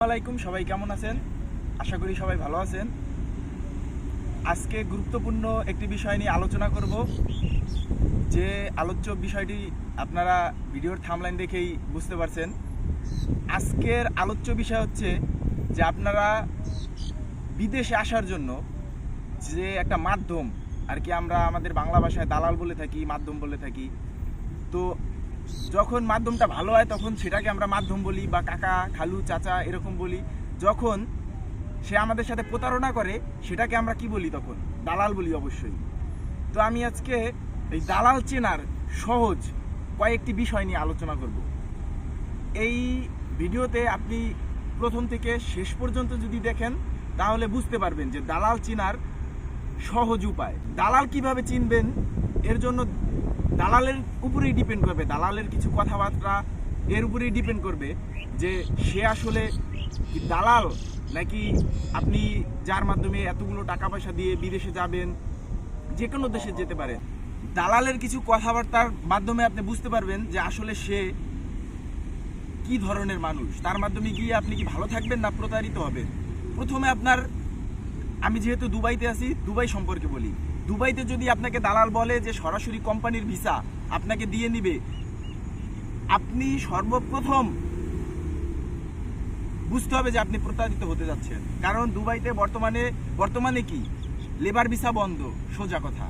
আসসালামাইকুম, সবাই কেমন আছেন? আশা করি সবাই ভালো আছেন। আজকে গুরুত্বপূর্ণ একটি বিষয় নিয়ে আলোচনা করব। যে আলোচ্য বিষয়টি আপনারা ভিডিওর থাম্বনেইল দেখেই বুঝতে পারছেন। আজকের আলোচ্য বিষয় হচ্ছে যে আপনারা বিদেশে আসার জন্য যে একটা মাধ্যম, আর কি আমরা আমাদের বাংলা ভাষায় দালাল বলে থাকি, মাধ্যম বলে থাকি। তো যখন মাধ্যমটা ভালো হয় তখন সেটাকে আমরা মাধ্যম বলি, বা কাকা, খালু, চাচা এরকম বলি। যখন সে আমাদের সাথে প্রতারণা করে সেটাকে আমরা কি বলি? তখন দালাল বলি অবশ্যই। তো আমি আজকে এই দালাল চেনার সহজ কয়েকটি বিষয় নিয়ে আলোচনা করব। এই ভিডিওতে আপনি প্রথম থেকে শেষ পর্যন্ত যদি দেখেন তাহলে বুঝতে পারবেন যে দালাল চেনার সহজ উপায়। দালাল কিভাবে চিনবেন, এর জন্য দালালের উপরেই ডিপেন্ড করবে, দালালের কিছু কথাবার্তা এর উপরেই ডিপেন্ড করবে যে সে আসলে কি দালাল, নাকি আপনি যার মাধ্যমে এতগুলো টাকা পয়সা দিয়ে বিদেশে যাবেন, যে কোনো দেশে যেতে পারেন। দালালের কিছু কথাবার্তার মাধ্যমে আপনি বুঝতে পারবেন যে আসলে সে কি ধরনের মানুষ। তার মাধ্যমে গিয়ে আপনি কি ভালো থাকবেন না প্রতারিত হবেন। প্রথমে আমি যেহেতু দুবাইতে আছি, দুবাই সম্পর্কে বলি। দুবাইতে যদি আপনাকে দালাল বলে যে সরাসরি কোম্পানির ভিসা আপনাকে দিয়ে নিবে, আপনি সর্বপ্রথম বুঝতে হবে যে আপনি প্রতারিত হতে যাচ্ছেন। কারণ দুবাইতে বর্তমানে কি লেবার ভিসা বন্ধ। সোজা কথা,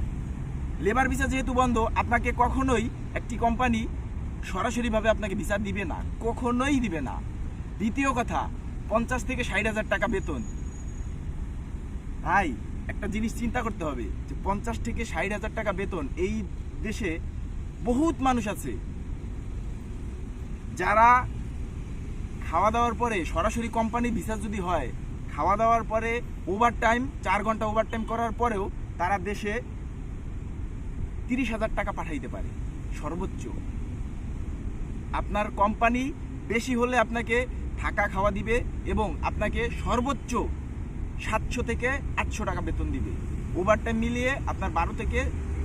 লেবার ভিসা যেহেতু বন্ধ, আপনাকে কখনোই একটি কোম্পানি সরাসরিভাবে আপনাকে ভিসা দিবে না, কখনোই দিবে না। দ্বিতীয় কথা, 50 থেকে 60,000 টাকা বেতন। ভাই, একটা জিনিস চিন্তা করতে হবে যে 50 থেকে 60,000 টাকা বেতন, এই দেশে বহুত মানুষ আছে যারা খাওয়া দাওয়ার পরে, সরাসরি কোম্পানির ভিসা যদি হয়, খাওয়া দাওয়ার পরে ওভারটাইম 4 ঘন্টা ওভারটাইম করার পরেও তারা দেশে 30,000 টাকা পাঠাইতে পারে সর্বোচ্চ। আপনার কোম্পানি বেশি হলে আপনাকে থাকা খাওয়া দিবে এবং আপনাকে সর্বোচ্চ 700 থেকে 800 টাকা বেতন দিবে। ওভারটাইম মিলিয়ে আপনার 12 থেকে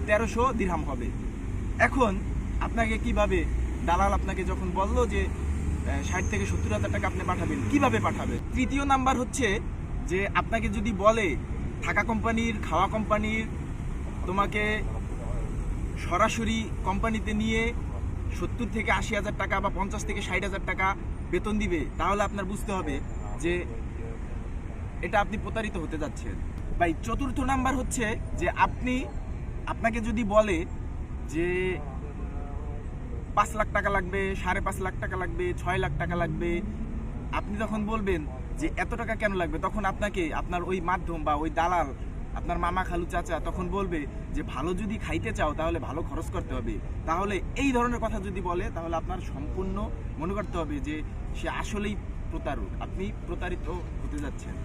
1300 দিরহাম হবে। এখন আপনাকে কিভাবে দালাল আপনাকে যখন বললো যে 60 থেকে 70,000 টাকা আপনি পাঠাবেন, কিভাবে পাঠাবেন? তৃতীয় নাম্বার হচ্ছে যে আপনাকে যদি বলে থাকা কোম্পানির, খাওয়া কোম্পানির, তোমাকে সরাসরি কোম্পানিতে নিয়ে 70 থেকে 80,000 টাকা বা 50 থেকে 60,000 টাকা বেতন দিবে, তাহলে আপনার বুঝতে হবে যে এটা আপনি প্রতারিত হতে যাচ্ছেন। ভাই, চতুর্থ নাম্বার হচ্ছে যে আপনাকে যদি বলে যে 5 লাখ টাকা লাগবে, 5.5 লাখ টাকা লাগবে, 6 লাখ টাকা লাগবে, আপনি তখন বলবেন যে এত টাকা কেন লাগবে? তখন আপনাকে আপনার ওই মাধ্যম বা ওই দালাল, আপনার মামা, খালু, চাচা তখন বলবে যে ভালো যদি খাইতে চাও তাহলে ভালো খরচ করতে হবে। তাহলে এই ধরনের কথা যদি বলে তাহলে আপনার সম্পূর্ণ মনে করতে হবে যে সে আসলেই প্রতারক, আপনি প্রতারিত হতে যাচ্ছেন।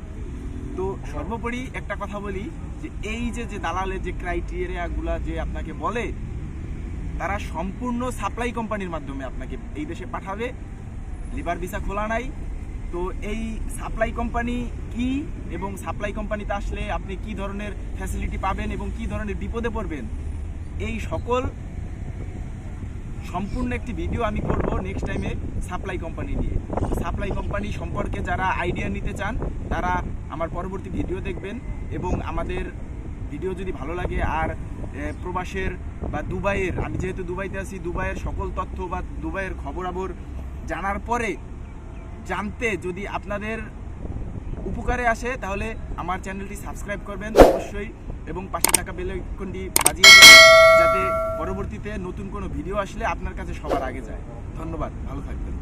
তো সর্বোপরি একটা কথা বলি যে এই যে দালালের যে ক্রাইটেরিয়াগুলা যে আপনাকে বলে, তারা সম্পূর্ণ সাপ্লাই কোম্পানির মাধ্যমে আপনাকে এই দেশে পাঠাবে। লিভার ভিসা খোলা নাই। তো এই সাপ্লাই কোম্পানি কি, এবং সাপ্লাই কোম্পানিতে আসলে আপনি কি ধরনের ফ্যাসিলিটি পাবেন এবং কি ধরনের বিপদে পড়বেন, এই সকল সম্পূর্ণ একটি ভিডিও আমি করব নেক্সট টাইমে সাপ্লাই কোম্পানি নিয়ে। সাপ্লাই কোম্পানি সম্পর্কে যারা আইডিয়া নিতে চান তারা আমার পরবর্তী ভিডিও দেখবেন। এবং আমাদের ভিডিও যদি ভালো লাগে আর প্রবাসের বা দুবাইয়ের, আমি যেহেতু দুবাইতে আছি, দুবাইয়ের সকল তথ্য বা দুবাইয়ের খবরাখবর জানার পরে জানতে যদি আপনাদের উপকারে আসে তাহলে আমার চ্যানেলটি সাবস্ক্রাইব করবেন অবশ্যই, এবং পাশে থাকা বেল আইকনটি বাজিয়ে দেবেন যাতে পরবর্তীতে নতুন কোনো ভিডিও আসলে আপনার কাছে সবার আগে যায়। ধন্যবাদ, ভালো থাকবেন।